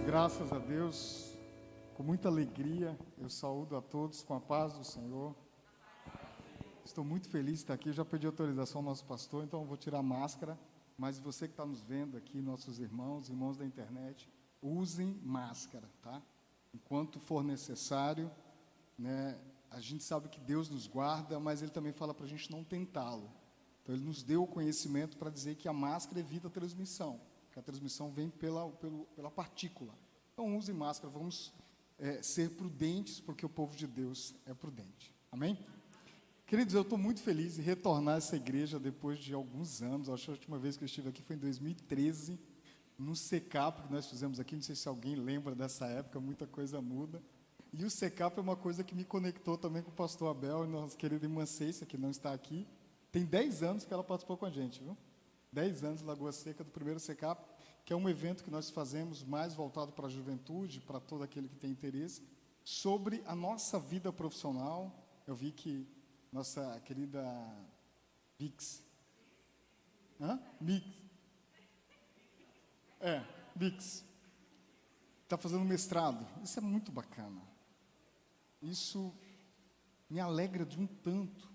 Graças a Deus, com muita alegria, eu saúdo a todos com a paz do Senhor. Estou muito feliz de estar aqui, eu já pedi autorização ao nosso pastor, então eu vou tirar a máscara, mas você que está nos vendo aqui, nossos irmãos da internet, usem máscara, tá? Enquanto for necessário, né? A gente sabe que Deus nos guarda, mas Ele também fala para a gente não tentá-lo. Então Ele nos deu o conhecimento para dizer que a máscara evita a transmissão, que a transmissão vem pela partícula. Então use máscara, vamos ser prudentes, porque o povo de Deus é prudente. Amém? Queridos, eu estou muito feliz em retornar a essa igreja depois de alguns anos. Acho que a última vez que eu estive aqui foi em 2013, no Secap que nós fizemos aqui. Não sei se alguém lembra dessa época, muita coisa muda. E o Secap é uma coisa que me conectou também com o pastor Abel e nossa querida irmã Cêcia, que não está aqui. Tem 10 anos que ela participou com a gente, viu? 10 anos, Lagoa Seca, do primeiro Secap, que é um evento que nós fazemos mais voltado para a juventude, para todo aquele que tem interesse, sobre a nossa vida profissional. Eu vi que nossa querida Bix, Bix, está fazendo mestrado. Isso é muito bacana. Isso me alegra de um tanto,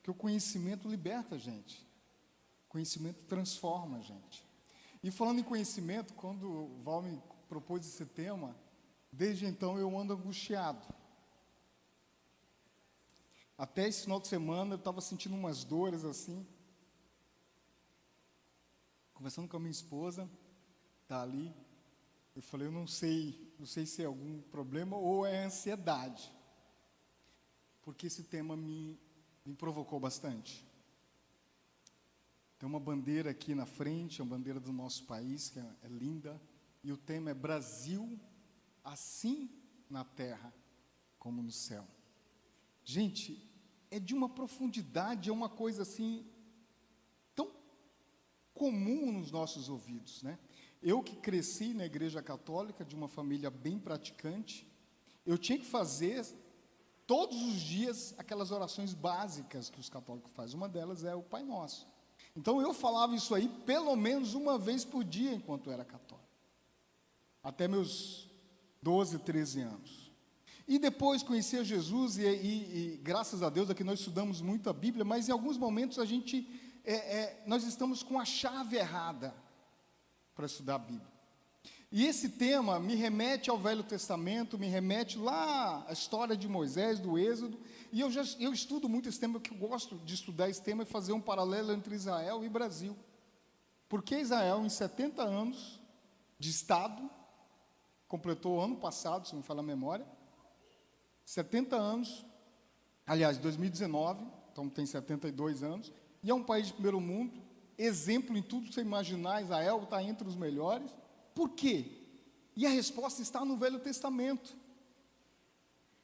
que o conhecimento liberta a gente. O conhecimento transforma a gente. E falando em conhecimento, quando o Val me propôs esse tema, desde então eu ando angustiado. Até esse final de semana eu estava sentindo umas dores assim. Conversando com a minha esposa, está ali. Eu falei, eu não sei se é algum problema ou é ansiedade. Porque esse tema me provocou bastante. Tem uma bandeira aqui na frente, a bandeira do nosso país, que é linda. E o tema é Brasil, assim na terra como no céu. Gente, é de uma profundidade, é uma coisa assim, tão comum nos nossos ouvidos, né? Eu que cresci na igreja católica, de uma família bem praticante, eu tinha que fazer todos os dias aquelas orações básicas que os católicos fazem. Uma delas é o Pai Nosso. Então eu falava isso aí pelo menos uma vez por dia enquanto era católico. Até meus 12, 13 anos. E depois conheci a Jesus e graças a Deus aqui nós estudamos muito a Bíblia, mas em alguns momentos nós estamos com a chave errada para estudar a Bíblia. E esse tema me remete ao Velho Testamento, me remete lá à história de Moisés, do Êxodo, e eu estudo muito esse tema, porque eu gosto de estudar esse tema e fazer um paralelo entre Israel e Brasil. Porque Israel, em 70 anos de Estado, completou ano passado, se não me falha a memória, 70 anos, aliás, 2019, então tem 72 anos, e é um país de primeiro mundo, exemplo em tudo que você imaginar. Israel está entre os melhores. Por quê? E a resposta está no Velho Testamento.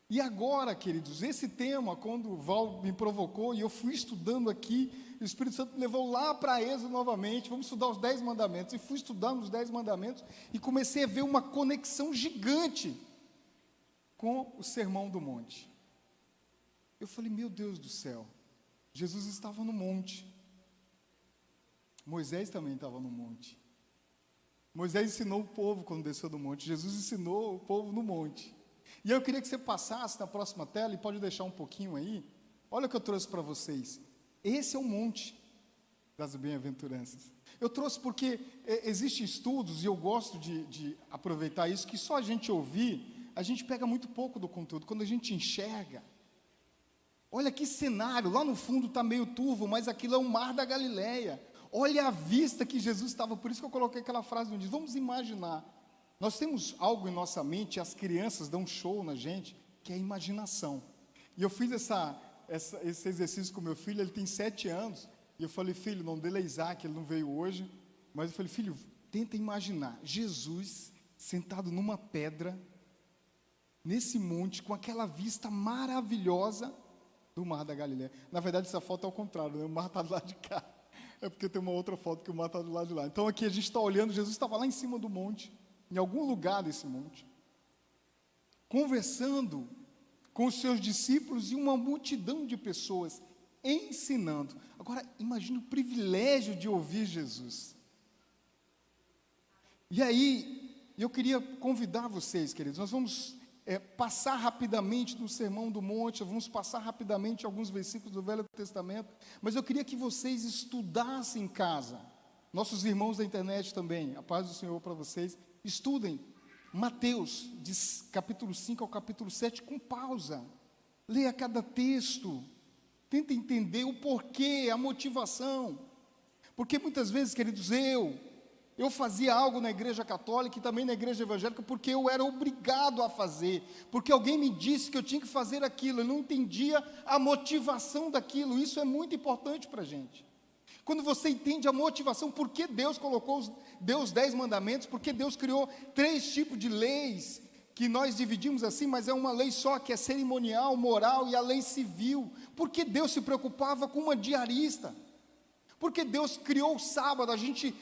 E agora, queridos, esse tema, quando o Val me provocou, e eu fui estudando aqui, o Espírito Santo me levou lá para Êxodo novamente, vamos estudar os 10 mandamentos, e fui estudando os 10 mandamentos, e comecei a ver uma conexão gigante com o Sermão do Monte. Eu falei, meu Deus do céu, Jesus estava no monte, Moisés também estava no monte. Moisés ensinou o povo quando desceu do monte. Jesus ensinou o povo no monte. E eu queria que você passasse na próxima tela, e pode deixar um pouquinho aí. Olha o que eu trouxe para vocês. Esse é o monte das bem-aventuranças. Eu trouxe porque existem estudos, e eu gosto de aproveitar isso, que só a gente ouvir, a gente pega muito pouco do conteúdo. Quando a gente enxerga, olha que cenário, lá no fundo está meio turvo, mas aquilo é o mar da Galileia. Olha a vista que Jesus estava, por isso que eu coloquei aquela frase no dia. Vamos imaginar. Nós temos algo em nossa mente, as crianças dão um show na gente, que é a imaginação. E eu fiz esse exercício com meu filho, ele tem 7 anos, e eu falei, filho, o nome dele é Isaac, ele não veio hoje, mas eu falei, filho, tenta imaginar, Jesus sentado numa pedra, nesse monte, com aquela vista maravilhosa do Mar da Galileia. Na verdade, essa foto é ao contrário, né? O mar está do lado de cá. É porque tem uma outra foto que o mar está do lado de lá. Então aqui a gente está olhando, Jesus estava lá em cima do monte, em algum lugar desse monte, conversando com os seus discípulos e uma multidão de pessoas, ensinando. Agora, imagine o privilégio de ouvir Jesus. E aí, E eu queria convidar vocês, queridos, nós vamos passar rapidamente no Sermão do Monte, vamos passar rapidamente alguns versículos do Velho Testamento, mas eu queria que vocês estudassem em casa, nossos irmãos da internet também, a paz do Senhor para vocês, estudem Mateus, de capítulo 5 ao capítulo 7, com pausa, leia cada texto, tenta entender o porquê, a motivação, porque muitas vezes, queridos, eu fazia algo na igreja católica e também na igreja evangélica porque eu era obrigado a fazer, porque alguém me disse que eu tinha que fazer aquilo, eu não entendia a motivação daquilo. Isso é muito importante para a gente. Quando você entende a motivação, por que Deus deu os 10 mandamentos, porque Deus criou 3 tipos de leis, que nós dividimos assim, mas é uma lei só, que é cerimonial, moral e a lei civil. Por que Deus se preocupava com uma diarista? Porque Deus criou o sábado, a gente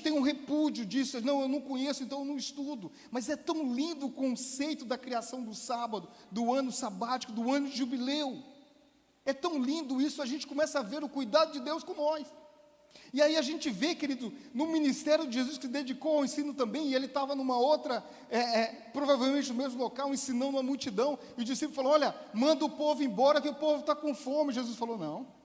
tem um repúdio disso, não, eu não conheço, então eu não estudo, mas é tão lindo o conceito da criação do sábado, do ano sabático, do ano de jubileu, é tão lindo isso, a gente começa a ver o cuidado de Deus com nós, e aí a gente vê, querido, no ministério de Jesus, que se dedicou ao ensino também, e ele estava numa outra, provavelmente no mesmo local, ensinando a multidão, e o discípulo falou, olha, manda o povo embora, que o povo está com fome. Jesus falou, não,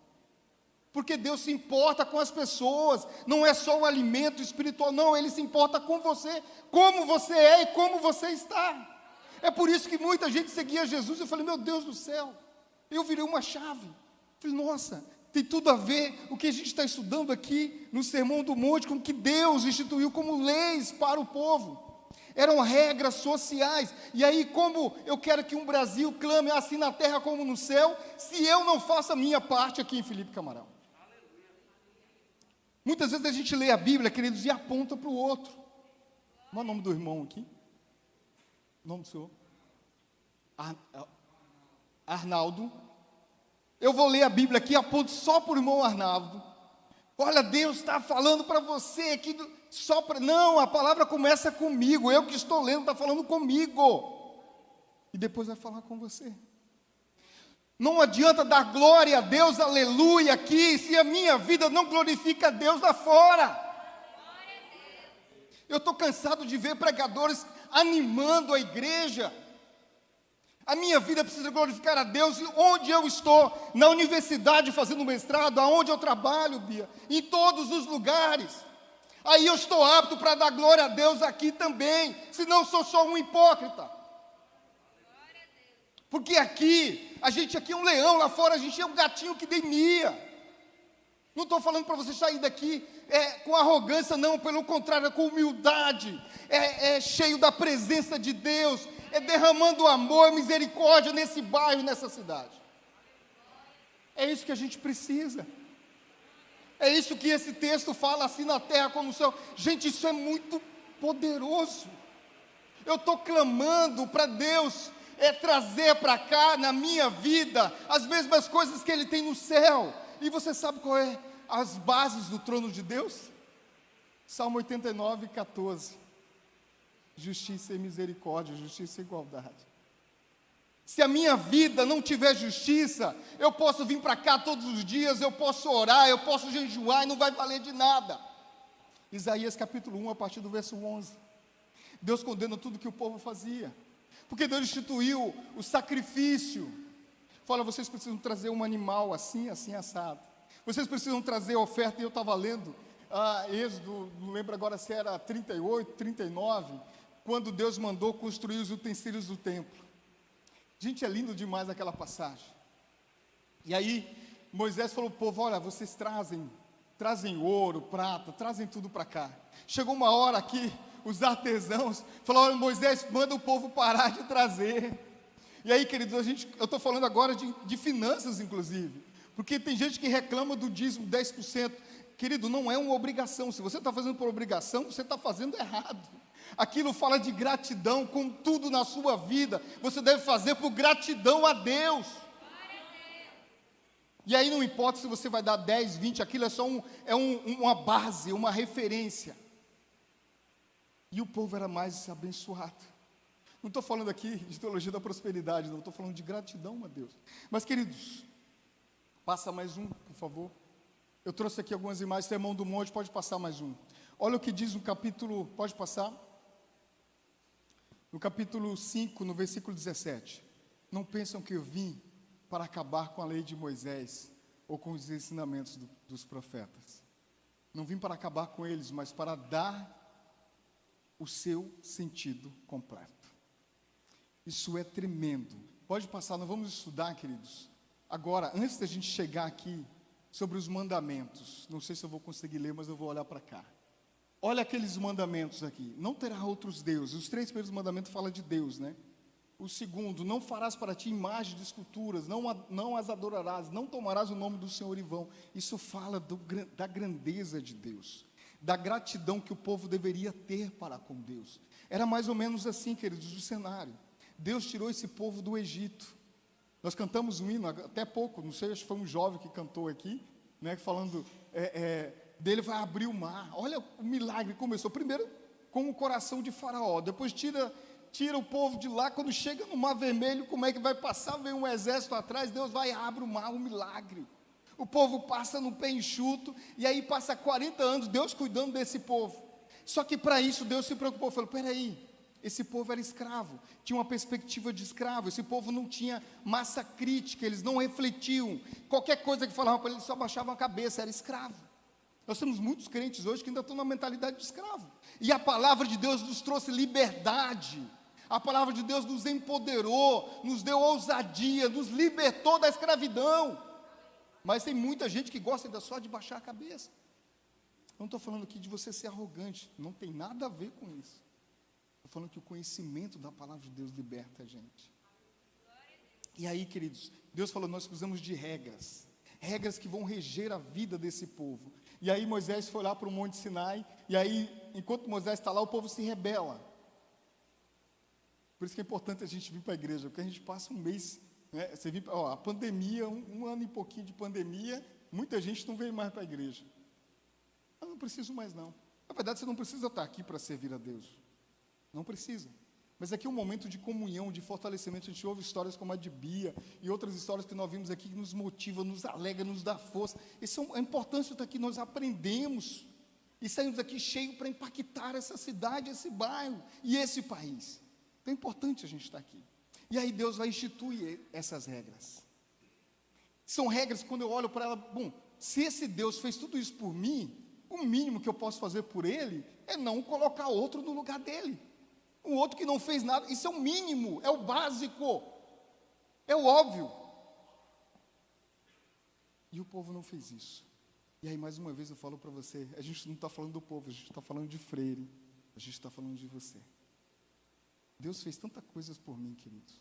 porque Deus se importa com as pessoas, não é só o alimento espiritual, não, Ele se importa com você, como você é e como você está. É por isso que muita gente seguia Jesus. Eu falei, meu Deus do céu, eu virei uma chave. Falei, nossa, tem tudo a ver o que a gente está estudando aqui no Sermão do Monte, com o que Deus instituiu como leis para o povo. Eram regras sociais. E aí, como eu quero que um Brasil clame assim na terra como no céu, se eu não faço a minha parte aqui em Felipe Camarão? Muitas vezes a gente lê a Bíblia, queridos, e aponta para o outro. Qual é o nome do irmão aqui? O nome do senhor? Arnaldo. Eu vou ler a Bíblia aqui e aponto só para o irmão Arnaldo. Olha, Deus está falando para você aqui, não, a palavra começa comigo, eu que estou lendo, está falando comigo. E depois vai falar com você. Não adianta dar glória a Deus, aleluia, aqui, se a minha vida não glorifica a Deus lá fora. Eu estou cansado de ver pregadores animando a igreja. A minha vida precisa glorificar a Deus, e onde eu estou, na universidade fazendo mestrado, aonde eu trabalho, Bia, em todos os lugares. Aí eu estou apto para dar glória a Deus aqui também, senão sou só um hipócrita. Porque a gente aqui é um leão, lá fora a gente é um gatinho que tem mia. Não estou falando para você sair daqui com arrogância, não, pelo contrário, é com humildade, cheio da presença de Deus, derramando amor, misericórdia nesse bairro, nessa cidade. É isso que a gente precisa. É isso que esse texto fala, assim na terra como no céu. Gente, isso é muito poderoso. Eu estou clamando para Deus trazer para cá, na minha vida, as mesmas coisas que Ele tem no céu. E você sabe qual é as bases do trono de Deus? Salmo 89, 14. Justiça e misericórdia, justiça e igualdade. Se a minha vida não tiver justiça, eu posso vir para cá todos os dias, eu posso orar, eu posso jejuar e não vai valer de nada. Isaías capítulo 1, a partir do verso 11. Deus condena tudo que o povo fazia, porque Deus instituiu o sacrifício. Fala, vocês precisam trazer um animal assim, assim, assado. Vocês precisam trazer a oferta. E eu estava lendo Êxodo, não lembro agora se era 38, 39, quando Deus mandou construir os utensílios do templo. Gente, é lindo demais aquela passagem. E aí, Moisés falou ao povo, olha, vocês trazem ouro, prata, trazem tudo para cá. Chegou uma hora aqui, os artesãos falaram, olha, Moisés, manda o povo parar de trazer. E aí, queridos, eu estou falando agora de finanças, inclusive, porque tem gente que reclama do dízimo 10%. Querido, não é uma obrigação. Se você está fazendo por obrigação, você está fazendo errado. Aquilo fala de gratidão, com tudo na sua vida, você deve fazer por gratidão a Deus. E aí não importa se você vai dar 10, 20, aquilo é só uma base, uma referência. E o povo era mais abençoado. Não estou falando aqui de teologia da prosperidade, não, estou falando de gratidão a Deus. Mas, queridos, passa mais um, por favor. Eu trouxe aqui algumas imagens, Sermão do Monte, pode passar mais um. Olha o que diz o capítulo, pode passar? No capítulo 5, no versículo 17. Não pensam que eu vim para acabar com a lei de Moisés ou com os ensinamentos dos profetas. Não vim para acabar com eles, mas para dar o seu sentido completo. Isso é tremendo. Pode passar, nós vamos estudar, queridos. Agora, antes da gente chegar aqui, sobre os mandamentos. Não sei se eu vou conseguir ler, mas eu vou olhar para cá. Olha aqueles mandamentos aqui. Não terá outros deuses. Os 3 primeiros mandamentos falam de Deus, né? O segundo, não farás para ti imagem de esculturas, não as adorarás, não tomarás o nome do Senhor em vão. Isso fala da grandeza de Deus, da gratidão que o povo deveria ter para com Deus. Era mais ou menos assim, queridos, o cenário. Deus tirou esse povo do Egito. Nós cantamos um hino, até pouco, não sei, acho que foi um jovem que cantou aqui, né, falando, dele vai abrir o mar. Olha o milagre que começou, primeiro com o coração de Faraó, depois tira o povo de lá, quando chega no Mar Vermelho, como é que vai passar? Vem um exército atrás, Deus vai e abre o mar, um milagre. O povo passa no pé enxuto, e aí passa 40 anos, Deus cuidando desse povo. Só que para isso Deus se preocupou, falou, peraí, esse povo era escravo, tinha uma perspectiva de escravo, esse povo não tinha massa crítica, eles não refletiam, qualquer coisa que falavam para eles, só baixavam a cabeça, era escravo. Nós temos muitos crentes hoje que ainda estão na mentalidade de escravo, e a palavra de Deus nos trouxe liberdade, a palavra de Deus nos empoderou, nos deu ousadia, nos libertou da escravidão, mas tem muita gente que gosta ainda só de baixar a cabeça. Não estou falando aqui de você ser arrogante, não tem nada a ver com isso. Estou falando que o conhecimento da palavra de Deus liberta a gente. E aí, queridos, Deus falou, nós precisamos de regras que vão reger a vida desse povo. E aí Moisés foi lá para o Monte Sinai, e aí, enquanto Moisés está lá, o povo se rebela. Por isso que é importante a gente vir para a igreja, porque a gente passa um mês, né, você viu, a pandemia, um ano e pouquinho de pandemia, muita gente não veio mais para a igreja. Eu não preciso mais não. Na verdade, você não precisa estar aqui para servir a Deus. Não precisa. Mas aqui é um momento de comunhão, de fortalecimento. A gente ouve histórias como a de Bia e outras histórias que nós vimos aqui que nos motiva, nos alegra, nos dá força. Essa é a importância daqui, nós aprendemos e saímos daqui cheio para impactar essa cidade, esse bairro e esse país. Então é importante a gente estar aqui. E aí Deus vai instituir essas regras. São regras que quando eu olho para ela, bom, se esse Deus fez tudo isso por mim, o mínimo que eu posso fazer por ele é não colocar outro no lugar dele. Um outro que não fez nada, isso é o mínimo, é o básico, é o óbvio. E o povo não fez isso. E aí mais uma vez eu falo para você, a gente não está falando do povo, a gente está falando de Freire, a gente está falando de você. Deus fez tantas coisas por mim, queridos.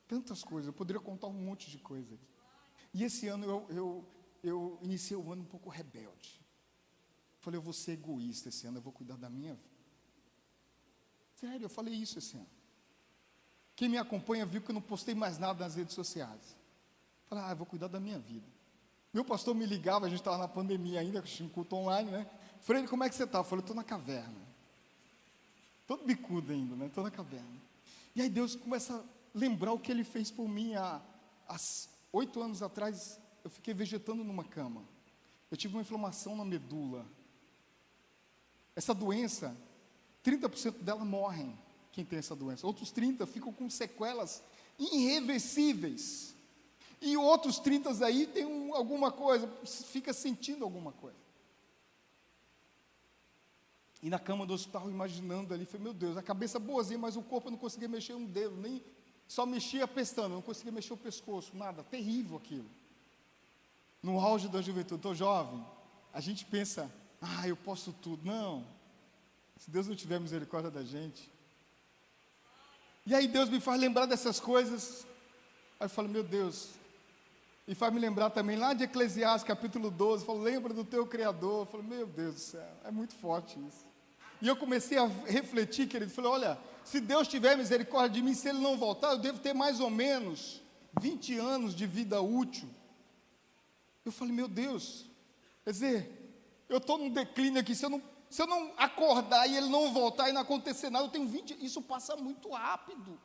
Tantas coisas, eu poderia contar um monte de coisa aqui. E esse ano eu iniciei o ano um pouco rebelde. Falei, eu vou ser egoísta esse ano, eu vou cuidar da minha vida. Sério, eu falei isso esse ano. Quem me acompanha viu que eu não postei mais nada nas redes sociais. Falei, eu vou cuidar da minha vida. Meu pastor me ligava, a gente estava na pandemia ainda, tinha um culto online, né? Freire, como é que você está? Eu falei, estou na caverna. Todo bicudo ainda, né? Estou na caverna. E aí Deus começa a lembrar o que Ele fez por mim. Há 8 anos atrás, eu fiquei vegetando numa cama. Eu tive uma inflamação na medula. Essa doença, 30% dela morrem, quem tem essa doença. Outros 30% ficam com sequelas irreversíveis. E outros 30% aí tem alguma coisa, fica sentindo alguma coisa. E na cama do hospital, imaginando ali, falei, meu Deus, a cabeça boazinha, mas o corpo eu não conseguia mexer um dedo, nem só mexia a pestana, não conseguia mexer o pescoço, nada, terrível aquilo. No auge da juventude, estou jovem, a gente pensa, eu posso tudo. Não, se Deus não tiver misericórdia da gente. E aí Deus me faz lembrar dessas coisas, aí eu falo, meu Deus, e faz me lembrar também lá de Eclesiastes, capítulo 12, falo, lembra do teu Criador. Eu falo, meu Deus do céu, é muito forte isso. E eu comecei a refletir, querido, falei, olha, se Deus tiver misericórdia de mim, se Ele não voltar, eu devo ter mais ou menos 20 anos de vida útil. Eu falei, meu Deus, quer dizer, eu estou num declínio aqui, se eu não acordar e Ele não voltar e não acontecer nada, eu tenho 20, isso passa muito rápido.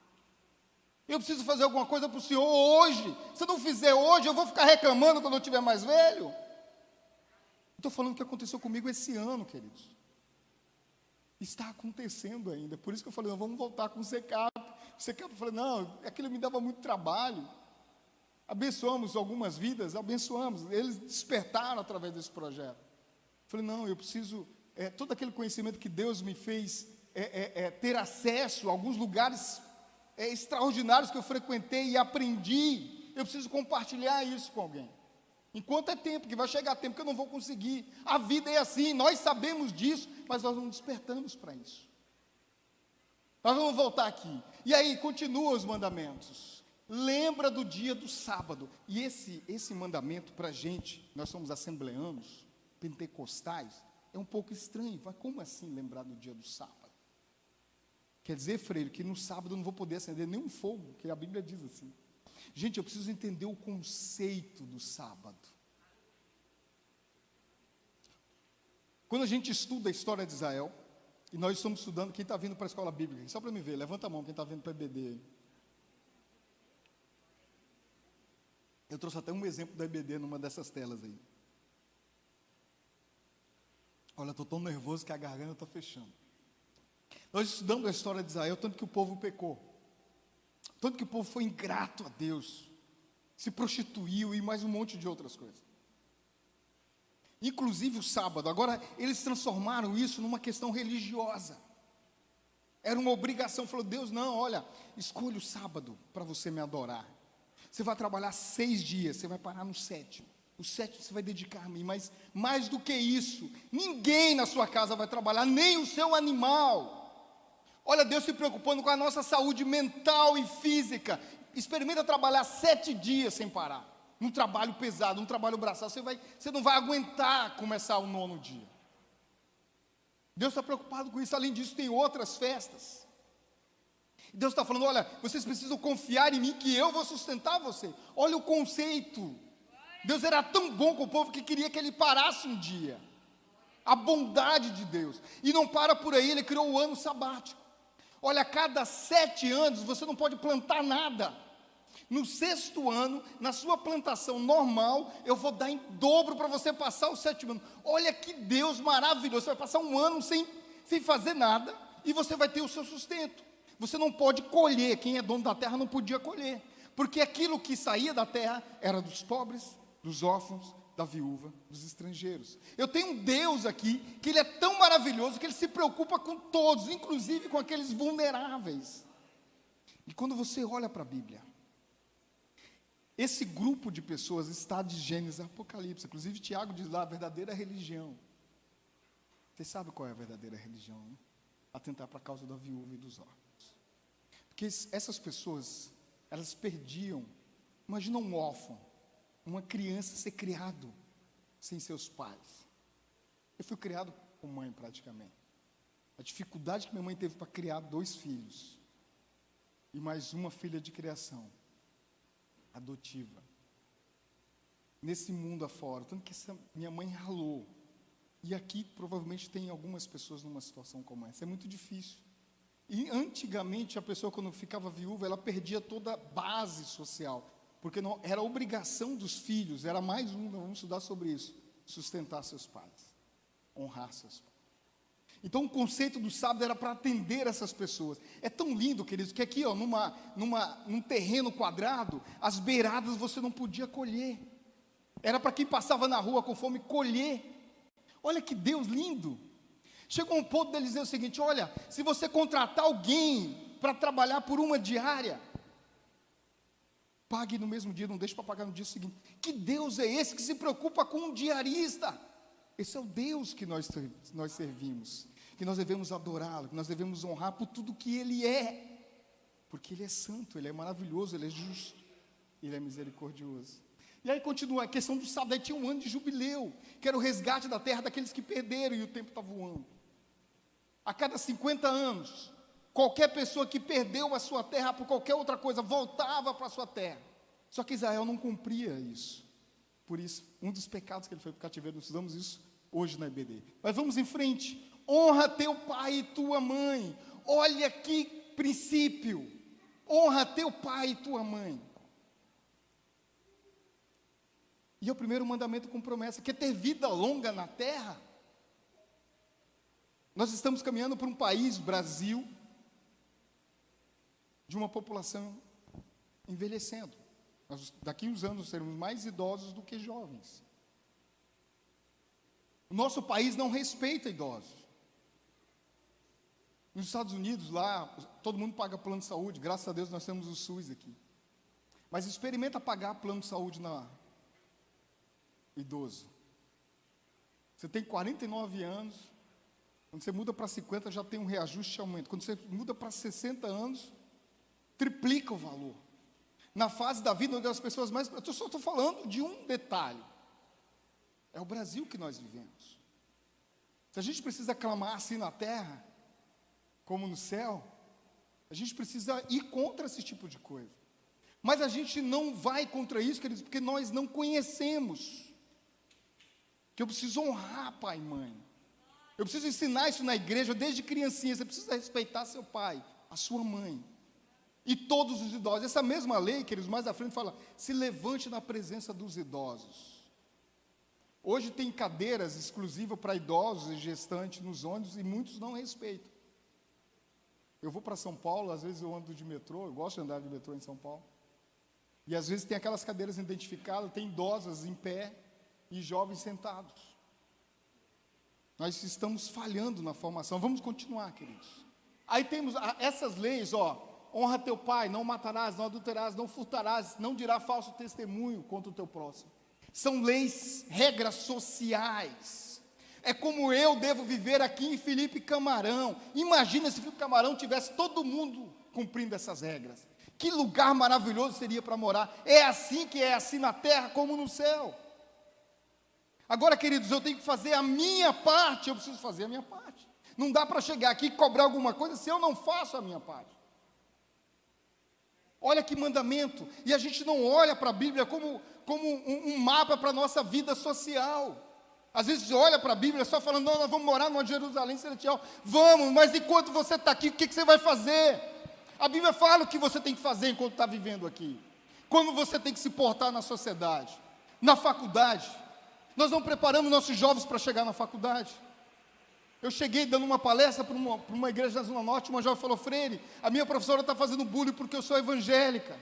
Eu preciso fazer alguma coisa para o Senhor hoje. Se eu não fizer hoje, eu vou ficar reclamando quando eu estiver mais velho. Estou falando o que aconteceu comigo esse ano, queridos. Está acontecendo ainda. Por isso que eu falei, não, vamos voltar com o SECAP. O SECAP, eu falei, não, aquilo me dava muito trabalho. Abençoamos algumas vidas, abençoamos. Eles despertaram através desse projeto. Eu falei, não, eu preciso, todo aquele conhecimento que Deus me fez ter acesso a alguns lugares extraordinários que eu frequentei e aprendi, eu preciso compartilhar isso com alguém. Enquanto é tempo, que vai chegar tempo que eu não vou conseguir. A vida é assim, nós sabemos disso, mas nós não despertamos para isso. Nós vamos voltar aqui. E aí, continua os mandamentos. Lembra do dia do sábado. E esse mandamento para a gente, nós somos assembleanos, pentecostais, é um pouco estranho. Mas como assim lembrar do dia do sábado? Quer dizer, freire, que no sábado eu não vou poder acender nenhum fogo, que a Bíblia diz assim. Gente, eu preciso entender o conceito do sábado. Quando a gente estuda a história de Israel, e nós estamos estudando, quem está vindo para a escola bíblica, só para me ver, levanta a mão, quem está vindo para a EBD aí. Eu trouxe até um exemplo da EBD numa dessas telas aí. Olha, estou tão nervoso que a garganta está fechando. Nós estudamos a história de Israel, tanto que o povo pecou. Tanto que o povo foi ingrato a Deus, se prostituiu e mais um monte de outras coisas. Inclusive o sábado. Agora, eles transformaram isso numa questão religiosa. Era uma obrigação. Falou, Deus, não, olha, escolha o sábado para você me adorar. Você vai trabalhar 6 dias, você vai parar no 7º. O 7º você vai dedicar a mim, mas mais do que isso, ninguém na sua casa vai trabalhar, nem o seu animal. Olha, Deus se preocupando com a nossa saúde mental e física. Experimenta trabalhar 7 dias sem parar. Num trabalho pesado, num trabalho braçal. Você não vai aguentar começar o 9º dia. Deus está preocupado com isso. Além disso, tem outras festas. Deus está falando, olha, vocês precisam confiar em mim que eu vou sustentar você. Olha o conceito. Deus era tão bom com o povo que queria que ele parasse um dia. A bondade de Deus. E não para por aí, ele criou o ano sabático. Olha, a cada 7 anos você não pode plantar nada. No 6º ano, na sua plantação normal, eu vou dar em dobro para você passar o 7º ano. Olha que Deus maravilhoso. Você vai passar um ano sem fazer nada e você vai ter o seu sustento. Você não pode colher, quem é dono da terra não podia colher. Porque aquilo que saía da terra era dos pobres, dos órfãos, da viúva, dos estrangeiros. Eu tenho um Deus aqui, que Ele é tão maravilhoso, que Ele se preocupa com todos, inclusive com aqueles vulneráveis. E quando você olha para a Bíblia, esse grupo de pessoas está de Gênesis a Apocalipse. Inclusive Tiago diz lá, a verdadeira religião. Você sabe qual é a verdadeira religião, né? Atentar para a causa da viúva e dos órfãos. Porque essas pessoas, elas perdiam. Imagina um órfão, uma criança ser criado sem seus pais. Eu fui criado com mãe praticamente. A dificuldade que minha mãe teve para criar 2 filhos. E mais uma filha de criação. Adotiva. Nesse mundo afora. Tanto que minha mãe ralou. E aqui provavelmente tem algumas pessoas numa situação como essa. É muito difícil. E antigamente a pessoa quando ficava viúva, ela perdia toda a base social. Porque não, era obrigação dos filhos, era mais um, vamos estudar sobre isso, sustentar seus pais, honrar seus pais. Então o conceito do sábado era para atender essas pessoas. É tão lindo, queridos, que aqui, ó, num terreno quadrado, as beiradas você não podia colher. Era para quem passava na rua com fome colher. Olha que Deus lindo. Chegou um ponto dele dizer o seguinte, olha, se você contratar alguém para trabalhar por uma diária, pague no mesmo dia, não deixe para pagar no dia seguinte. Que Deus é esse que se preocupa com um diarista? Esse é o Deus que nós servimos, que nós devemos adorá-lo, que nós devemos honrar por tudo que Ele é, porque Ele é santo, Ele é maravilhoso, Ele é justo, Ele é misericordioso. E aí continua a questão do sábado. Aí tinha um ano de jubileu, que era o resgate da terra daqueles que perderam, e o tempo está voando. A cada 50 anos, qualquer pessoa que perdeu a sua terra por qualquer outra coisa, voltava para a sua terra. Só que Israel não cumpria isso. Por isso, um dos pecados que ele foi para o cativeiro, nós estudamos isso hoje na EBD. Mas vamos em frente. Honra teu pai e tua mãe. Olha que princípio. Honra teu pai e tua mãe. E é o primeiro mandamento com promessa, que é ter vida longa na terra. Nós estamos caminhando para um país, Brasil, de uma população envelhecendo. Daqui uns anos seremos mais idosos do que jovens. O nosso país não respeita idosos. Nos Estados Unidos, lá, todo mundo paga plano de saúde. Graças a Deus nós temos o SUS aqui. Mas experimenta pagar plano de saúde na idoso. Você tem 49 anos, quando você muda para 50 já tem um reajuste e aumento. Quando você muda para 60 anos, triplica o valor. Na fase da vida onde as pessoas mais... Eu só estou falando de um detalhe. É o Brasil que nós vivemos. Se a gente precisa clamar assim na terra, como no céu, a gente precisa ir contra esse tipo de coisa. Mas a gente não vai contra isso, queridos, porque nós não conhecemos. Que eu preciso honrar pai e mãe. Eu preciso ensinar isso na igreja desde criancinha. Você precisa respeitar seu pai, a sua mãe. E todos os idosos. Essa mesma lei, queridos, mais à frente fala, se levante na presença dos idosos. Hoje tem cadeiras exclusivas para idosos e gestantes nos ônibus e muitos não respeitam. Eu vou para São Paulo, às vezes eu ando de metrô, eu gosto de andar de metrô em São Paulo. E às vezes tem aquelas cadeiras identificadas, tem idosas em pé e jovens sentados. Nós estamos falhando na formação. Vamos continuar, queridos. Aí temos essas leis, honra teu pai, não matarás, não adulterarás, não furtarás, não dirá falso testemunho contra o teu próximo. São leis, regras sociais. É como eu devo viver aqui em Felipe Camarão. Imagina se Felipe Camarão tivesse todo mundo cumprindo essas regras. Que lugar maravilhoso seria para morar. É assim que é assim na terra como no céu. Agora, queridos, eu tenho que fazer a minha parte, eu preciso fazer a minha parte. Não dá para chegar aqui e cobrar alguma coisa se eu não faço a minha parte. Olha que mandamento. E a gente não olha para a Bíblia como um mapa para a nossa vida social. Às vezes olha para a Bíblia só falando, não, nós vamos morar numa Jerusalém celestial. Vamos, mas enquanto você está aqui, o que você vai fazer? A Bíblia fala o que você tem que fazer enquanto está vivendo aqui. Como você tem que se portar na sociedade, na faculdade. Nós não preparamos nossos jovens para chegar na faculdade. Eu cheguei dando uma palestra para uma igreja da Zona Norte, uma jovem falou, Freire, a minha professora está fazendo bullying porque eu sou evangélica.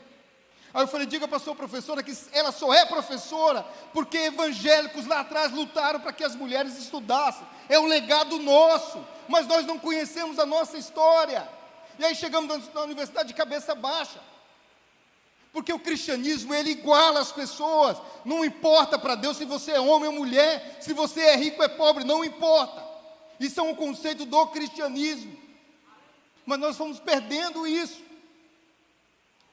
Aí eu falei, diga para a sua professora que ela só é professora porque evangélicos lá atrás lutaram para que as mulheres estudassem. É um legado nosso, mas nós não conhecemos a nossa história. E aí chegamos na universidade de cabeça baixa. Porque o cristianismo, ele iguala as pessoas. Não importa para Deus se você é homem ou mulher, se você é rico ou é pobre, não importa. Isso é um conceito do cristianismo. Mas nós fomos perdendo isso.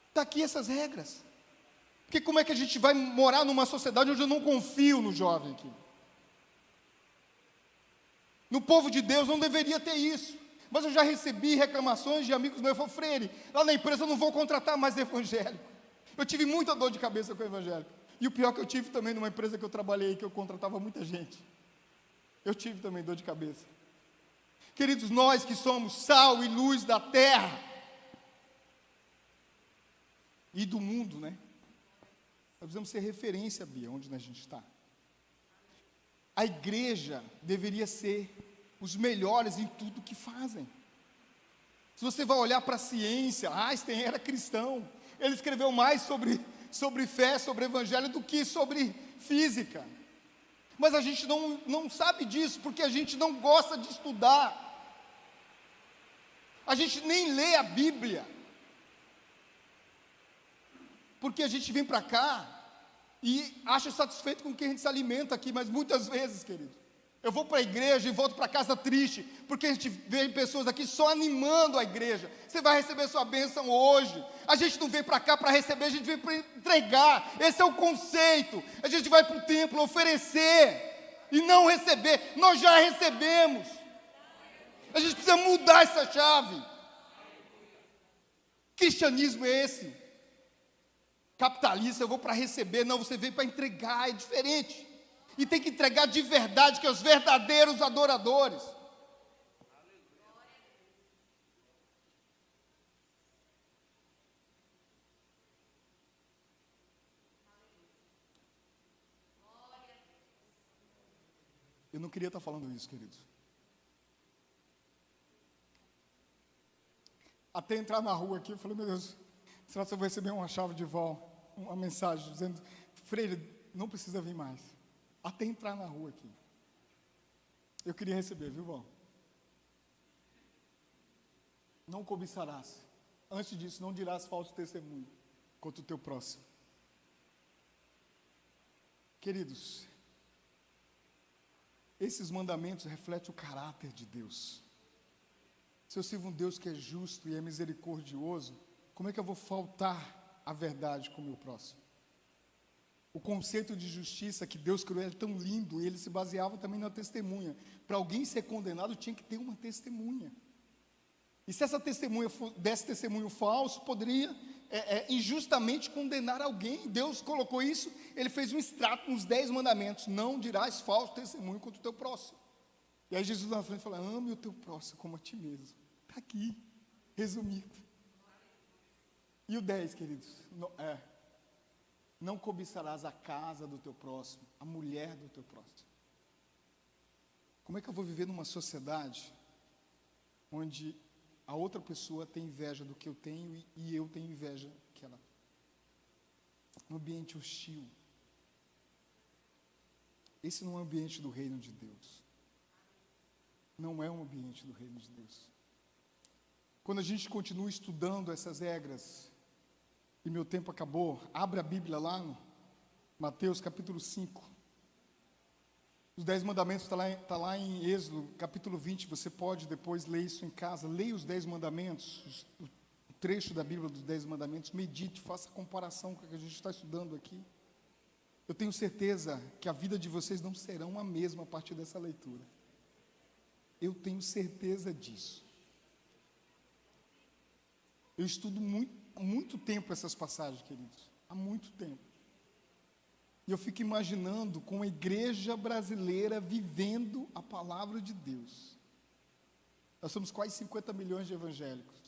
Está aqui essas regras. Porque como é que a gente vai morar numa sociedade onde eu não confio no jovem aqui? No povo de Deus não deveria ter isso. Mas eu já recebi reclamações de amigos meus. Eu falei, Freire, lá na empresa eu não vou contratar mais evangélico. Eu tive muita dor de cabeça com o evangélico. E o pior que eu tive também numa empresa que eu trabalhei, que eu contratava muita gente. Eu tive também dor de cabeça. Queridos, nós que somos sal e luz da terra e do mundo, né? Nós precisamos ser referência, Bia, onde a gente está. A igreja deveria ser os melhores em tudo que fazem. Se você vai olhar para a ciência, Einstein era cristão. Ele escreveu mais sobre fé, sobre evangelho, do que sobre física. Mas a gente não sabe disso, porque a gente não gosta de estudar. A gente nem lê a Bíblia. Porque a gente vem para cá e acha satisfeito com o que a gente se alimenta aqui, mas muitas vezes, querido, eu vou para a igreja e volto para casa triste, porque a gente vê pessoas aqui só animando a igreja. Você vai receber sua bênção hoje. A gente não vem para cá para receber, a gente vem para entregar. Esse é o conceito. A gente vai para o templo oferecer e não receber. Nós já recebemos. A gente precisa mudar essa chave. Cristianismo é esse. Capitalista, eu vou para receber. Não, você veio para entregar, é diferente. E tem que entregar de verdade, que é os verdadeiros adoradores. Eu não queria estar falando isso, queridos. Até entrar na rua aqui, eu falei, meu Deus, será que eu vou receber uma chave de volta, uma mensagem dizendo, Freire, não precisa vir mais. Até entrar na rua aqui. Eu queria receber, viu, vó? Não cobiçarás. Antes disso, não dirás falso testemunho contra o teu próximo. Queridos, esses mandamentos refletem o caráter de Deus. Se eu sirvo um Deus que é justo e é misericordioso, como é que eu vou faltar a verdade com o meu próximo? O conceito de justiça que Deus criou é tão lindo, e ele se baseava também na testemunha. Para alguém ser condenado, tinha que ter uma testemunha. E se essa testemunha desse testemunho falso, poderia injustamente condenar alguém. Deus colocou isso, ele fez um extrato nos 10 mandamentos. Não dirás falso testemunho contra o teu próximo. E aí Jesus lá na frente fala, ame o teu próximo como a ti mesmo. Está aqui, resumido. E o 10, queridos, não cobiçarás a casa do teu próximo, a mulher do teu próximo. Como é que eu vou viver numa sociedade onde a outra pessoa tem inveja do que eu tenho e eu tenho inveja que ela tem? Um ambiente hostil. Esse não é um ambiente do reino de Deus. Não é um ambiente do reino de Deus. Quando a gente continua estudando essas regras, e meu tempo acabou, abre a Bíblia lá no Mateus capítulo 5. Os 10 mandamentos está lá em Êxodo capítulo 20, você pode depois ler isso em casa, leia os 10 mandamentos, o trecho da Bíblia dos 10 mandamentos, medite, faça comparação com o que a gente está estudando aqui. Eu tenho certeza que a vida de vocês não serão a mesma a partir dessa leitura. Eu tenho certeza disso. Eu estudo há muito tempo essas passagens, queridos, há muito tempo. E eu fico imaginando com a igreja brasileira vivendo a palavra de Deus. Nós somos quase 50 milhões de evangélicos.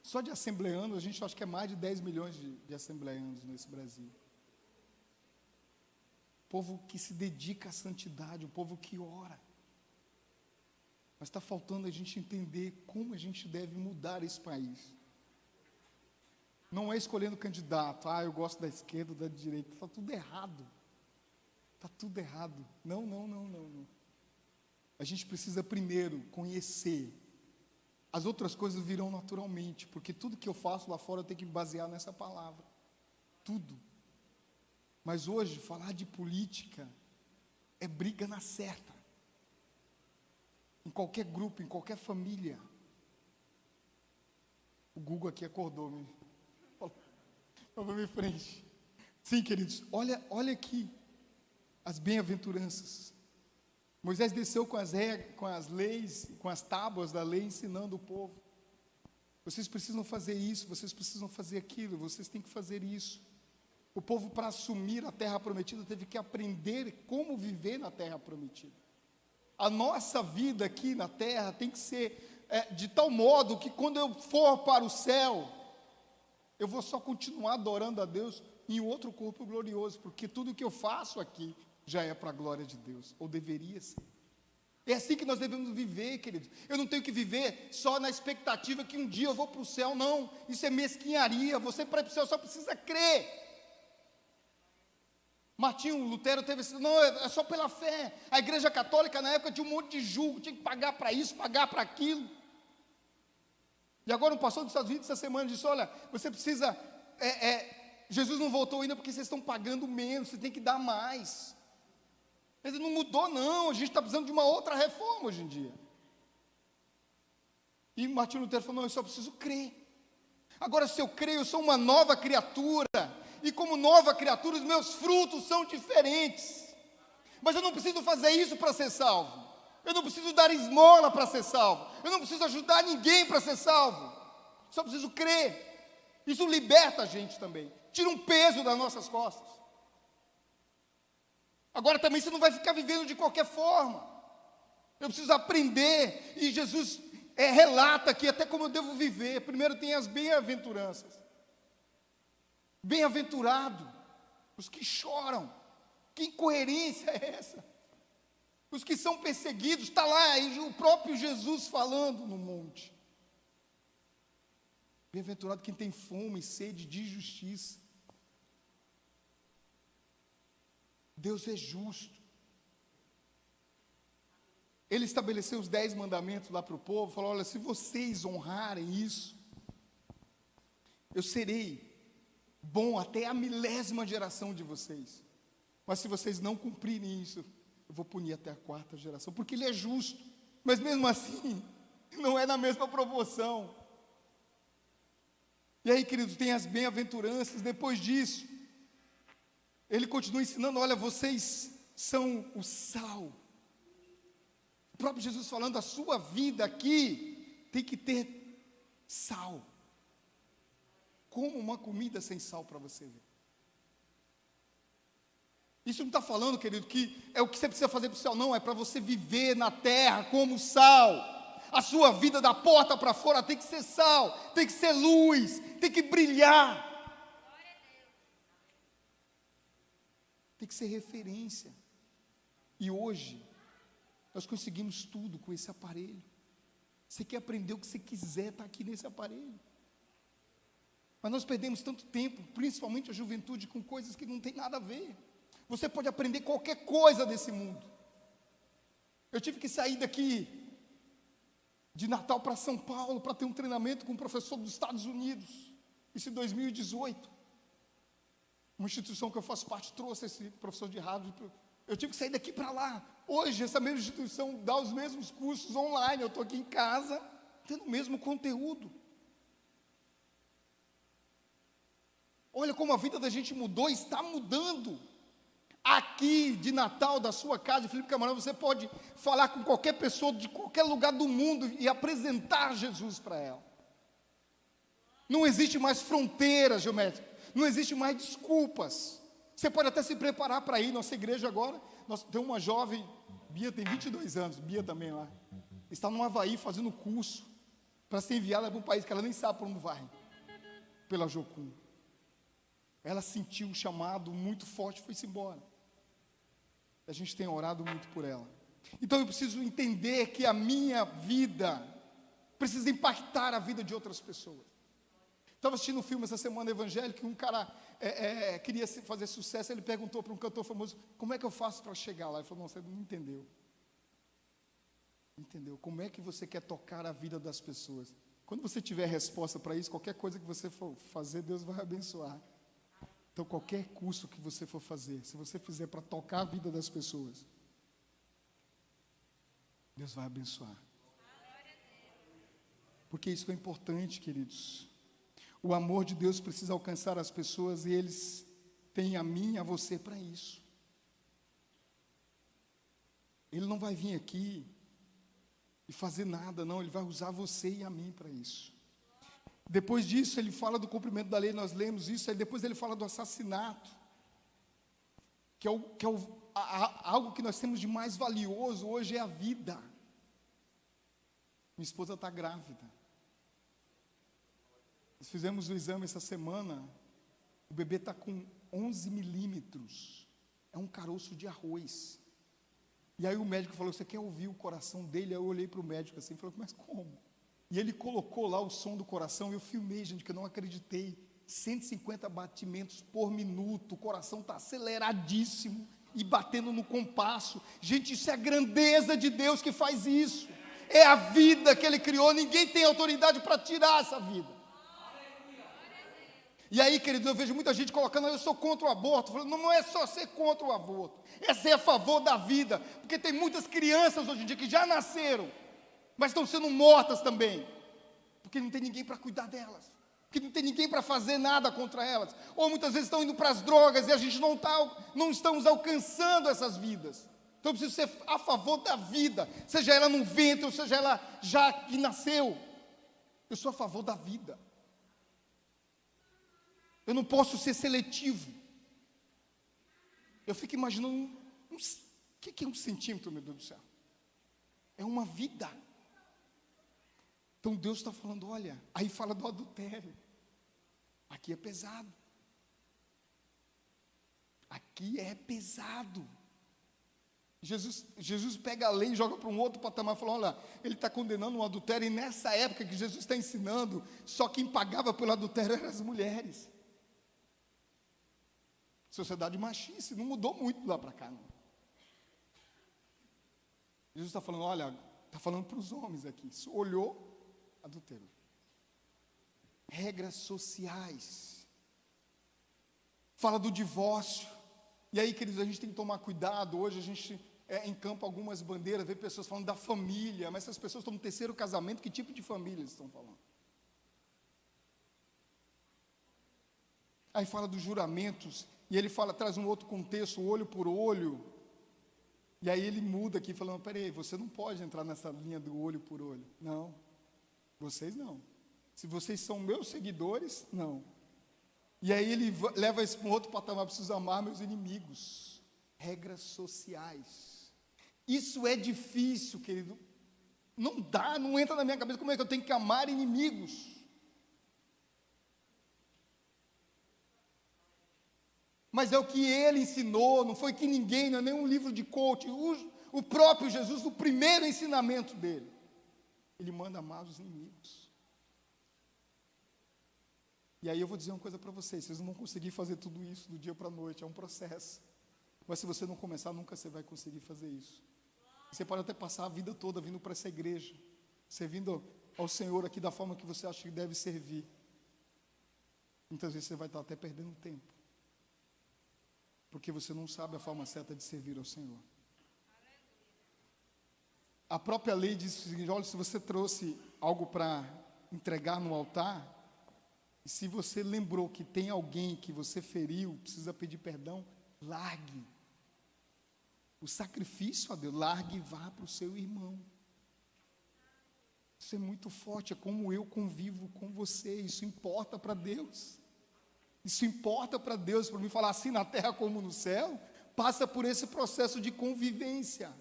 Só de assembleanos, a gente acha que é mais de 10 milhões de assembleanos nesse Brasil. Povo que se dedica à santidade, o povo que ora. Mas está faltando a gente entender como a gente deve mudar esse país. Não é escolhendo candidato, eu gosto da esquerda, da direita, está tudo errado. Está tudo errado. Não. A gente precisa primeiro conhecer. As outras coisas virão naturalmente, porque tudo que eu faço lá fora eu tenho que me basear nessa palavra. Tudo. Mas hoje, falar de política é briga na certa. Em qualquer grupo, em qualquer família. O Google aqui acordou, me falou em frente. Sim, queridos, olha aqui as bem-aventuranças. Moisés desceu com as leis, com as tábuas da lei, ensinando o povo. Vocês precisam fazer isso, vocês precisam fazer aquilo, vocês têm que fazer isso. O povo, para assumir a terra prometida, teve que aprender como viver na terra prometida. A nossa vida aqui na terra tem que ser de tal modo que quando eu for para o céu, eu vou só continuar adorando a Deus em outro corpo glorioso, porque tudo que eu faço aqui já é para a glória de Deus, ou deveria ser. É assim que nós devemos viver, queridos. Eu não tenho que viver só na expectativa que um dia eu vou para o céu, não. Isso é mesquinharia. Você, para ir para o céu, só precisa crer. Martinho Lutero teve esse, não, é só pela fé. A igreja católica na época tinha um monte de julgo, tinha que pagar para isso, pagar para aquilo. E agora um pastor dos Estados Unidos essa semana disse, olha, você precisa, Jesus não voltou ainda porque vocês estão pagando menos, você tem que dar mais. Ele não mudou não, a gente está precisando de uma outra reforma hoje em dia. E Martinho Lutero falou, não, eu só preciso crer. Agora se eu creio, eu sou uma nova criatura, e como nova criatura, os meus frutos são diferentes. Mas eu não preciso fazer isso para ser salvo. Eu não preciso dar esmola para ser salvo. Eu não preciso ajudar ninguém para ser salvo. Só preciso crer. Isso liberta a gente também. Tira um peso das nossas costas. Agora também você não vai ficar vivendo de qualquer forma. Eu preciso aprender. E Jesus relata aqui até como eu devo viver. Primeiro tem as bem-aventuranças. Bem-aventurado os que choram. Que incoerência é essa? Os que são perseguidos, está lá o próprio Jesus falando no monte. Bem-aventurado quem tem fome e sede de justiça. Deus é justo. Ele estabeleceu os 10 mandamentos lá para o povo, falou, olha, se vocês honrarem isso, eu serei bom até a 1000ª geração de vocês. Mas se vocês não cumprirem isso, eu vou punir até a 4ª geração, porque Ele é justo. Mas mesmo assim, não é na mesma proporção. E aí, queridos, tem as bem-aventuranças. Depois disso, Ele continua ensinando, olha, vocês são o sal. O próprio Jesus falando, a sua vida aqui tem que ter sal. Como uma comida sem sal para você ver. Isso não está falando, querido, que é o que você precisa fazer para o céu, não, é para você viver na terra como sal. A sua vida da porta para fora tem que ser sal, tem que ser luz, tem que brilhar. Tem que ser referência. E hoje, nós conseguimos tudo com esse aparelho. Você quer aprender o que você quiser, está aqui nesse aparelho. Mas nós perdemos tanto tempo, principalmente a juventude, com coisas que não tem nada a ver. Você pode aprender qualquer coisa desse mundo. Eu tive que sair daqui de Natal para São Paulo para ter um treinamento com um professor dos Estados Unidos. Isso em 2018. Uma instituição que eu faço parte trouxe esse professor de rádio. Eu tive que sair daqui para lá. Hoje, essa mesma instituição dá os mesmos cursos online. Eu estou aqui em casa, tendo o mesmo conteúdo. Olha como a vida da gente mudou, está mudando. Aqui de Natal, da sua casa, de Felipe Camarão, você pode falar com qualquer pessoa de qualquer lugar do mundo e apresentar Jesus para ela. Não existe mais fronteira geométrica, não existe mais desculpas. Você pode até se preparar para ir. Nossa igreja agora, tem uma jovem, Bia tem 22 anos, Bia também lá, está no Havaí fazendo curso para ser enviada para um país que ela nem sabe para onde vai, pela Jocum. Ela sentiu um chamado muito forte e foi-se embora. A gente tem orado muito por ela. Então eu preciso entender que a minha vida precisa impactar a vida de outras pessoas. Estava assistindo um filme essa semana evangélico, que um cara queria fazer sucesso. Ele perguntou para um cantor famoso, como é que eu faço para chegar lá? Ele falou, não, você não entendeu. Entendeu? Como é que você quer tocar a vida das pessoas? Quando você tiver resposta para isso, qualquer coisa que você for fazer, Deus vai abençoar. Então, qualquer curso que você for fazer, se você fizer para tocar a vida das pessoas, Deus vai abençoar. Porque isso é importante, queridos. O amor de Deus precisa alcançar as pessoas e eles têm a mim e a você para isso. Ele não vai vir aqui e fazer nada, não. Ele vai usar você e a mim para isso. Depois disso, ele fala do cumprimento da lei, nós lemos isso. Aí depois ele fala do assassinato, que é algo que nós temos de mais valioso hoje, é a vida. Minha esposa está grávida. Nós fizemos o exame essa semana, o bebê está com 11 milímetros, é um caroço de arroz. E aí o médico falou, você quer ouvir o coração dele? Aí eu olhei para o médico assim e falei, mas como? E ele colocou lá o som do coração, eu filmei, gente, que eu não acreditei, 150 batimentos por minuto, o coração está aceleradíssimo, e batendo no compasso. Gente, isso é a grandeza de Deus que faz isso, é a vida que Ele criou, ninguém tem autoridade para tirar essa vida. E aí, querido, eu vejo muita gente colocando, eu sou contra o aborto. Falando, não é só ser contra o aborto, é ser a favor da vida, porque tem muitas crianças hoje em dia que já nasceram, mas estão sendo mortas também, porque não tem ninguém para cuidar delas, porque não tem ninguém para fazer nada contra elas, ou muitas vezes estão indo para as drogas, e a gente não estamos alcançando essas vidas. Então eu preciso ser a favor da vida, seja ela no ventre, ou seja ela já que nasceu. Eu sou a favor da vida. Eu não posso ser seletivo. Eu fico imaginando, o que é 1 centímetro, meu Deus do céu? É uma vida. Então Deus está falando, olha, aí fala do adultério. Aqui é pesado. Aqui é pesado. Jesus pega a lei e joga para um outro patamar, falando: olha, ele está condenando um adultério, e nessa época que Jesus está ensinando, só quem pagava pelo adultério eram as mulheres. Sociedade machista, não mudou muito de lá para cá, não. Jesus está falando: olha, está falando para os homens aqui, se olhou, adultério. Regras sociais, fala do divórcio. E aí, queridos, a gente tem que tomar cuidado. Hoje a gente encampa algumas bandeiras, vê pessoas falando da família, mas essas pessoas estão no terceiro casamento, que tipo de família eles estão falando? Aí fala dos juramentos, e ele traz um outro contexto, olho por olho, e aí ele muda aqui, falando: peraí, você não pode entrar nessa linha do olho por olho. Não, vocês não. Se vocês são meus seguidores, não. E aí ele leva isso para um outro patamar: preciso amar meus inimigos. Regras sociais. Isso é difícil, querido. Não dá, não entra na minha cabeça. Como é que eu tenho que amar inimigos? Mas é o que ele ensinou, não foi que ninguém, não é nenhum livro de coach. O próprio Jesus, no primeiro ensinamento dele, ele manda amar os inimigos. E aí eu vou dizer uma coisa para vocês não vão conseguir fazer tudo isso do dia para a noite, é um processo. Mas se você não começar, nunca você vai conseguir fazer isso. Você pode até passar a vida toda vindo para essa igreja, servindo ao Senhor aqui da forma que você acha que deve servir. Muitas vezes você vai estar até perdendo tempo, porque você não sabe a forma certa de servir ao Senhor. A própria lei diz o seguinte: olha, se você trouxe algo para entregar no altar, e se você lembrou que tem alguém que você feriu, precisa pedir perdão, largue o sacrifício a Deus, largue e vá para o seu irmão. Isso é muito forte, é como eu convivo com você, isso importa para Deus. Isso importa para Deus, para mim falar assim na terra como no céu, passa por esse processo de convivência.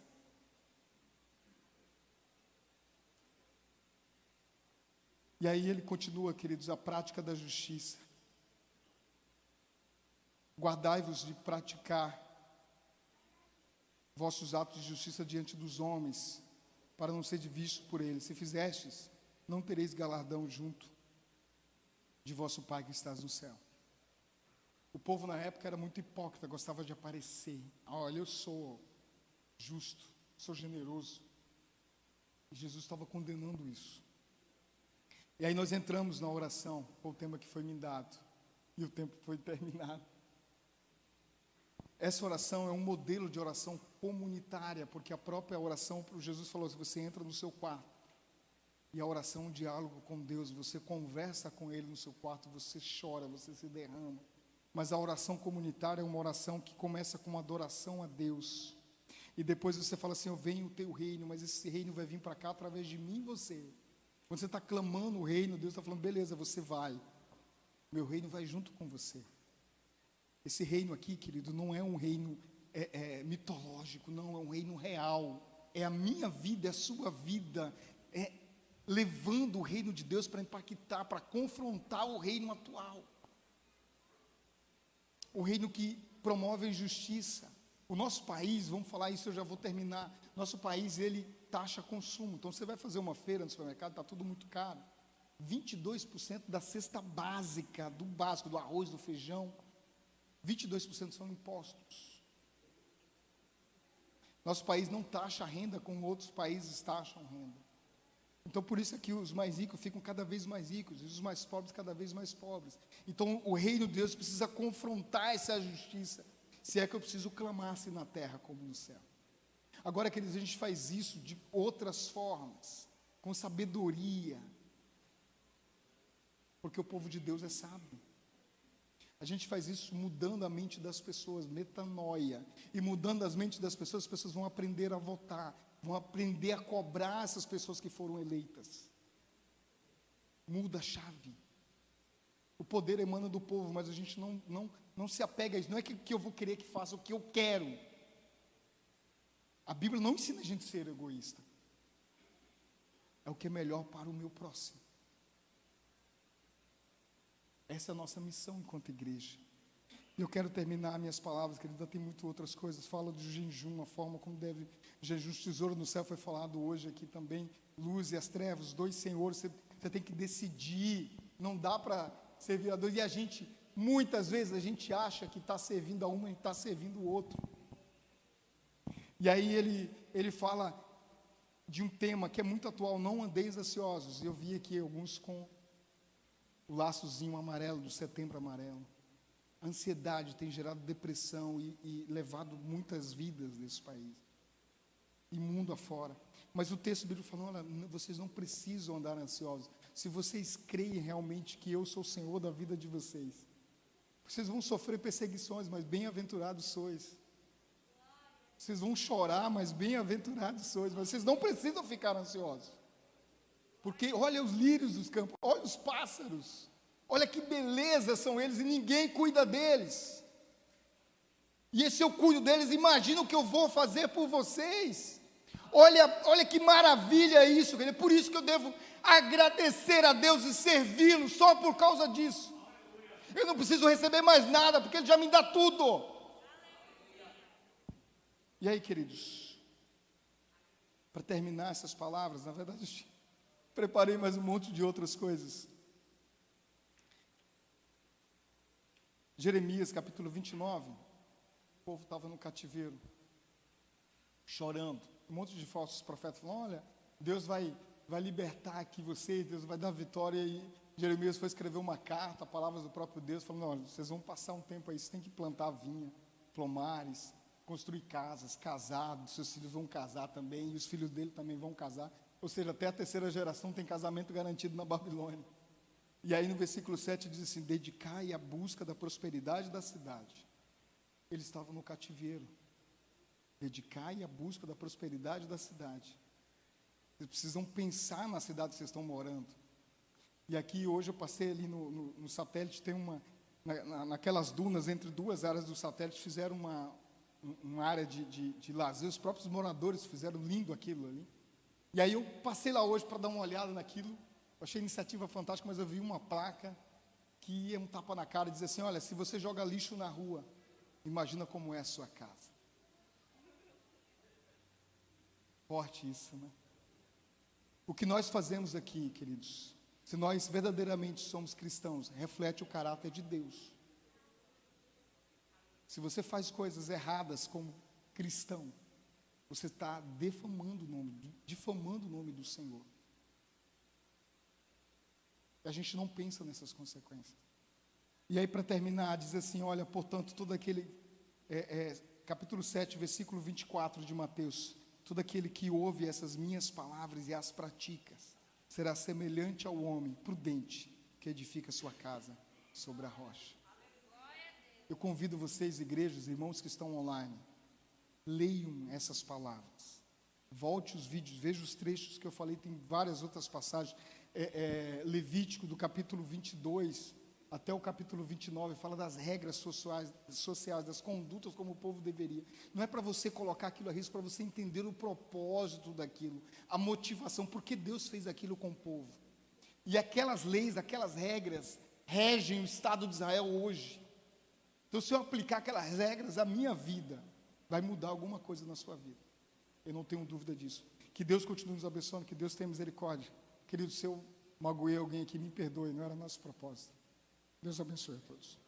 E aí ele continua, queridos, a prática da justiça. Guardai-vos de praticar vossos atos de justiça diante dos homens, para não ser vistos por eles. Se fizestes, não tereis galardão junto de vosso Pai que estás no céu. O povo na época era muito hipócrita, gostava de aparecer. Olha, eu sou justo, sou generoso. E Jesus estava condenando isso. E aí nós entramos na oração, com o tema que foi me dado, e o tempo foi terminado. Essa oração é um modelo de oração comunitária, porque a própria oração, Jesus falou: se você entra no seu quarto, e a oração é um diálogo com Deus, você conversa com Ele no seu quarto, você chora, você se derrama. Mas a oração comunitária é uma oração que começa com uma adoração a Deus, e depois você fala assim: eu venho o teu reino, mas esse reino vai vir para cá através de mim e você. Quando você está clamando o reino, Deus está falando: beleza, você vai, meu reino vai junto com você. Esse reino aqui, querido, não é um reino mitológico, não, é um reino real. É a minha vida, é a sua vida, é levando o reino de Deus para impactar, para confrontar o reino atual. O reino que promove a injustiça. O nosso país, vamos falar isso, eu já vou terminar. Nosso país, ele taxa consumo. Então você vai fazer uma feira no supermercado, está tudo muito caro. 22% da cesta básica, do básico, do arroz, do feijão, 22% são impostos. Nosso país não taxa renda como outros países taxam renda. Então por isso é que os mais ricos ficam cada vez mais ricos, e os mais pobres cada vez mais pobres. Então o reino de Deus precisa confrontar essa justiça, se é que eu preciso clamar-se na terra como no céu. Agora, queridos, a gente faz isso de outras formas, com sabedoria, porque o povo de Deus é sábio. A gente faz isso mudando a mente das pessoas, metanoia. E mudando as mentes das pessoas, as pessoas vão aprender a votar, vão aprender a cobrar essas pessoas que foram eleitas. Muda a chave. O poder emana do povo, mas a gente não se apega a isso. Não é que eu vou querer que faça o que eu quero. A Bíblia não ensina a gente a ser egoísta. É o que é melhor para o meu próximo. Essa é a nossa missão enquanto igreja. Eu quero terminar minhas palavras, querida, tem muitas outras coisas. Fala do jejum, a forma como deve... Jejum, tesouro no céu foi falado hoje aqui também. Luz e as trevas, os dois senhores, você tem que decidir. Não dá para servir a dois. E a gente, muitas vezes, a gente acha que está servindo a uma e está servindo o outro. E aí ele fala de um tema que é muito atual, não andeis ansiosos. Eu vi aqui alguns com o laçozinho amarelo, do Setembro Amarelo. A ansiedade tem gerado depressão e levado muitas vidas desse país. E mundo afora. Mas o texto bíblico falou, olha, vocês não precisam andar ansiosos. Se vocês creem realmente que eu sou o Senhor da vida de vocês, vocês vão sofrer perseguições, mas bem-aventurados sois. Vocês vão chorar, mas bem-aventurados sois. Mas vocês não precisam ficar ansiosos. Porque olha os lírios dos campos, olha os pássaros. Olha que beleza são eles e ninguém cuida deles. E se eu cuido deles, imagina o que eu vou fazer por vocês. Olha que maravilha isso. É por isso que eu devo agradecer a Deus e servi-lo, só por causa disso. Eu não preciso receber mais nada, porque Ele já me dá tudo. E aí, queridos, para terminar essas palavras, na verdade, eu preparei mais um monte de outras coisas. Jeremias, capítulo 29, o povo estava no cativeiro, chorando. Um monte de falsos profetas falaram, olha, Deus vai libertar aqui vocês, Deus vai dar vitória. E Jeremias foi escrever uma carta, palavras do próprio Deus, falando, olha, vocês vão passar um tempo aí, vocês têm que plantar vinha, pomares, construir casas, casar, seus filhos vão casar também, e os filhos dele também vão casar. Ou seja, até a terceira geração tem casamento garantido na Babilônia. E aí no versículo 7 diz assim, dedicai a busca da prosperidade da cidade. Eles estavam no cativeiro. Dedicai a busca da prosperidade da cidade. Vocês precisam pensar na cidade que vocês estão morando. E aqui hoje eu passei ali no satélite, tem naquelas dunas, entre duas áreas do satélite, fizeram uma área de lazer, os próprios moradores fizeram lindo aquilo ali. E aí eu passei lá hoje para dar uma olhada naquilo, eu achei a iniciativa fantástica, mas eu vi uma placa que ia um tapa na cara e dizia assim, olha, se você joga lixo na rua, imagina como é a sua casa. Forte isso, né? O que nós fazemos aqui, queridos, se nós verdadeiramente somos cristãos, reflete o caráter de Deus. Se você faz coisas erradas como cristão, você está difamando o nome do Senhor. E a gente não pensa nessas consequências. E aí, para terminar, diz assim, olha, portanto, todo aquele, capítulo 7, versículo 24 de Mateus, todo aquele que ouve essas minhas palavras e as pratica, será semelhante ao homem prudente que edifica sua casa sobre a rocha. Eu convido vocês, igrejas, irmãos que estão online, leiam essas palavras. Volte os vídeos, veja os trechos que eu falei, tem várias outras passagens. Levítico, do capítulo 22 até o capítulo 29, fala das regras sociais, das condutas como o povo deveria. Não é para você colocar aquilo a risco, para você entender o propósito daquilo, a motivação, porque Deus fez aquilo com o povo. E aquelas leis, aquelas regras, regem o Estado de Israel hoje. Então, se eu aplicar aquelas regras à minha vida, vai mudar alguma coisa na sua vida. Eu não tenho dúvida disso. Que Deus continue nos abençoando, que Deus tenha misericórdia. Querido, se eu magoei alguém aqui, me perdoe, não era nosso propósito. Deus abençoe a todos.